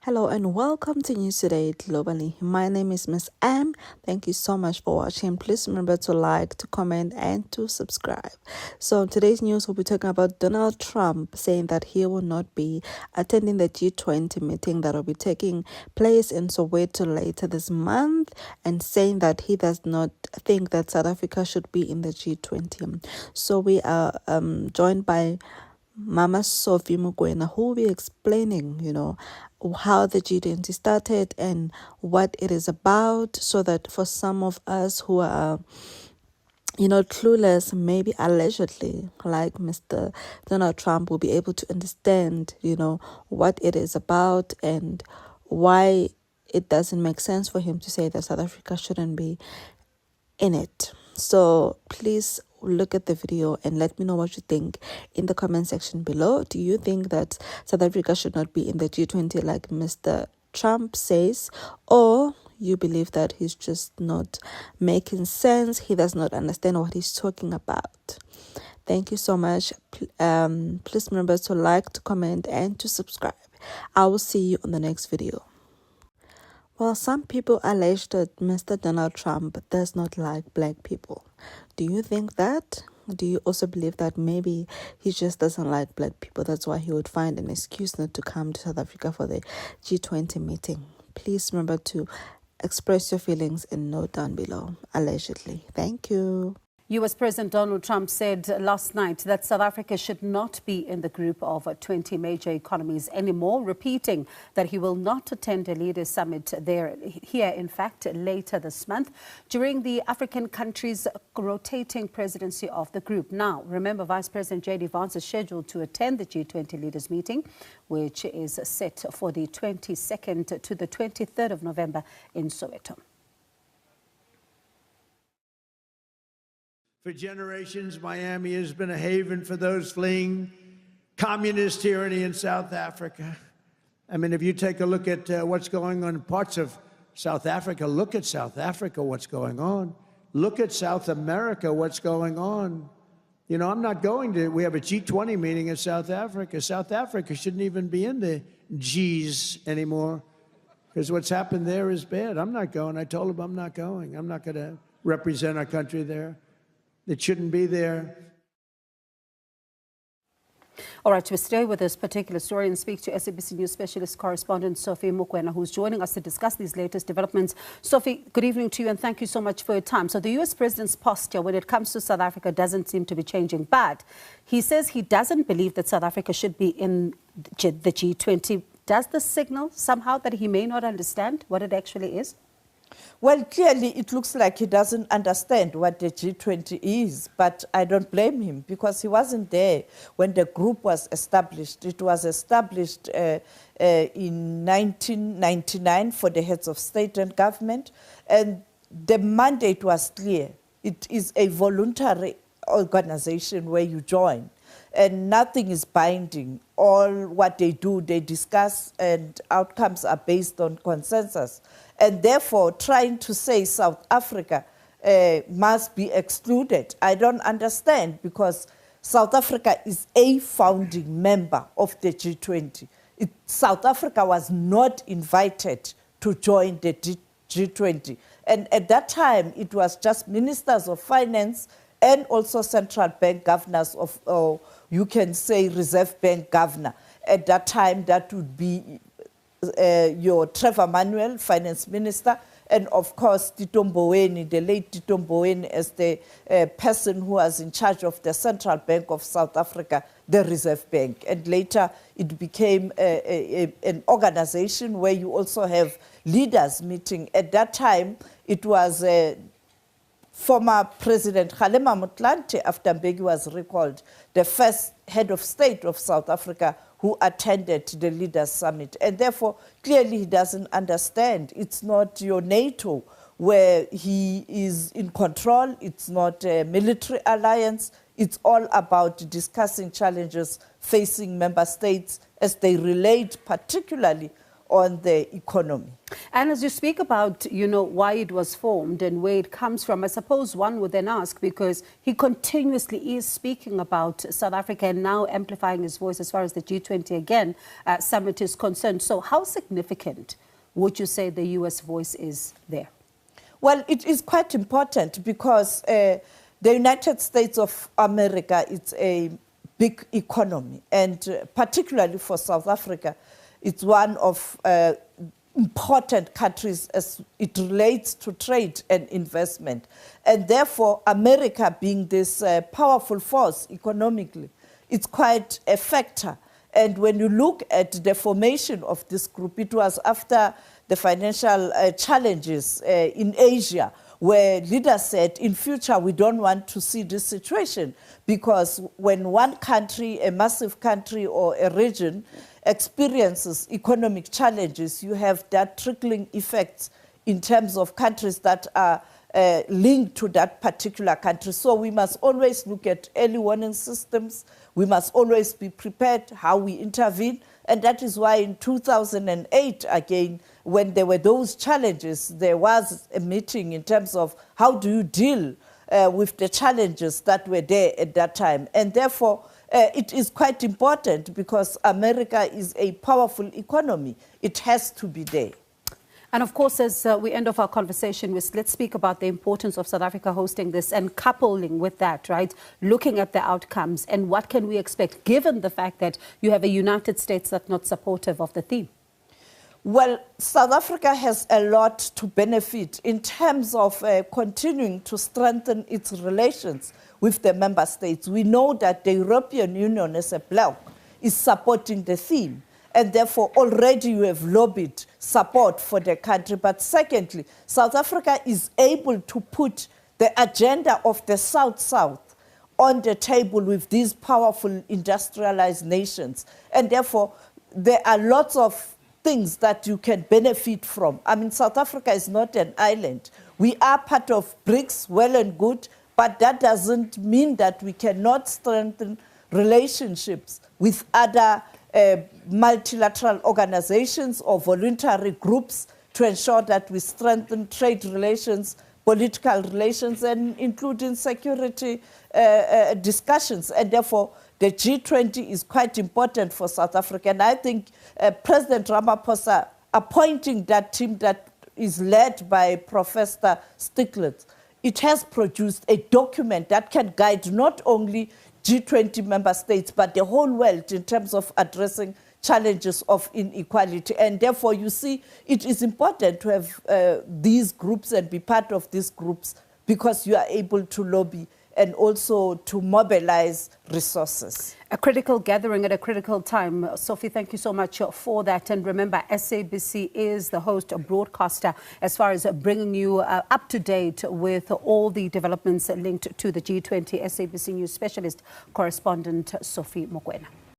Hello and welcome to News Today Globally. My name is Miss M. Thank you so much for watching. Please remember to like, to comment, and to subscribe. So in today's news, we'll be talking about Donald Trump saying that he will not be attending the G20 meeting that will be taking place in Soweto later this month, and saying that he does not think that South Africa should be in the G20. So we are joined by Mama Sophie Mukwena, who will be explaining, how the G20 started and what it is about, so that for some of us who are, clueless, maybe allegedly, like Mr. Donald Trump, will be able to understand, what it is about and why it doesn't make sense for him to say that South Africa shouldn't be in it. So please look at the video and let me know what you think in the comment section below. Do you think that South Africa should not be in the G20 like Mr. Trump says, or you believe that he's just not making sense, he does not understand what he's talking about? Thank you so much. Please remember to like, to comment, and to subscribe. I will see you on the next video. Well, some people allege that Mr. Donald Trump does not like black people. Do you think that? Do you also believe that maybe he just doesn't like black people? That's why he would find an excuse not to come to South Africa for the G20 meeting. Please remember to express your feelings and note down below, allegedly. Thank you. U.S. President Donald Trump said last night that South Africa should not be in the group of 20 major economies anymore, repeating that he will not attend a leaders' summit here, in fact, later this month, during the African country's rotating presidency of the group. Now, remember, Vice President J.D. Vance is scheduled to attend the G20 leaders meeting, which is set for the 22nd to the 23rd of November in Soweto. For generations, Miami has been a haven for those fleeing communist tyranny in South Africa. I mean, if you take a look at what's going on in parts of South Africa, look at South Africa, what's going on. Look at South America, what's going on. You know, I'm not going to, we have a G20 meeting in South Africa. South Africa shouldn't even be in the Gs anymore, because what's happened there is bad. I'm not going. I told him I'm not going. I'm not going to represent our country there. It shouldn't be there. All right, we stay with this particular story and speak to SABC News specialist correspondent Sophie Mukwena, who's joining us to discuss these latest developments. Sophie, good evening to you and thank you so much for your time. So the U.S. president's posture when it comes to South Africa doesn't seem to be changing, but he says he doesn't believe that South Africa should be in the G20. Does this signal somehow that he may not understand what it actually is? Well, clearly it looks like he doesn't understand what the G20 is, but I don't blame him because he wasn't there when the group was established. It was established in 1999 for the heads of state and government, and the mandate was clear. It is a voluntary organization where you join, and nothing is binding. All what they do, they discuss, and outcomes are based on consensus. And therefore, trying to say South Africa must be excluded, I don't understand, because South Africa is a founding member of the G20. South Africa was not invited to join the G20. And at that time, it was just ministers of finance and also central bank governors of, you can say, Reserve Bank governor. At that time, that would be your Trevor Manuel, finance minister, and of course Tito Mboweni, the late Tito Mboweni, as the person who was in charge of the Central Bank of South Africa, the Reserve Bank. And later it became an organization where you also have leaders meeting. At that time, it was former President Kgalema Motlanthe, after Mbeki was recalled, the first head of state of South Africa who attended the Leaders' Summit. And therefore, clearly he doesn't understand. It's not your NATO where he is in control. It's not a military alliance. It's all about discussing challenges facing member states as they relate particularly on the economy. And as you speak about, why it was formed and where it comes from, I suppose one would then ask, because he continuously is speaking about South Africa and now amplifying his voice as far as the G20 again summit is concerned. So how significant would you say the U.S. voice is there? Well, it is quite important because the United States of America is a big economy, and particularly for South Africa, it's one of important countries as it relates to trade and investment. And therefore, America being this powerful force economically, it's quite a factor. And when you look at the formation of this group, it was after the financial challenges in Asia, where leaders said, in future, we don't want to see this situation, because when one country, a massive country or a region, experiences economic challenges, you have that trickling effects in terms of countries that are linked to that particular country. So we must always look at early warning systems. We must always be prepared how we intervene. And that is why in 2008, again, when there were those challenges, there was a meeting in terms of how do you deal with the challenges that were there at that time. And therefore, it is quite important because America is a powerful economy. It has to be there. And of course, as we end off our conversation, let's speak about the importance of South Africa hosting this and coupling with that, right? Looking at the outcomes and what can we expect, given the fact that you have a United States that's not supportive of the theme? Well, South Africa has a lot to benefit in terms of continuing to strengthen its relations with the member states. We know that the European Union as a bloc is supporting the theme, and therefore already you have lobbied support for the country. But secondly, South Africa is able to put the agenda of the South-South on the table with these powerful industrialized nations. And therefore, there are lots of things that you can benefit from. I mean, South Africa is not an island. We are part of BRICS, well and good, but that doesn't mean that we cannot strengthen relationships with other multilateral organizations or voluntary groups to ensure that we strengthen trade relations, political relations, and including security discussions. And therefore, the G20 is quite important for South Africa. And I think President Ramaphosa appointing that team that is led by Professor Stiglitz, it has produced a document that can guide not only G20 member states, but the whole world in terms of addressing challenges of inequality. And therefore, you see, it is important to have these groups and be part of these groups because you are able to lobby and also to mobilize resources. A critical gathering at a critical time. Sophie, thank you so much for that. And remember, SABC is the host, a broadcaster, as far as bringing you up to date with all the developments linked to the G20. SABC News specialist correspondent Sophie Mokoena.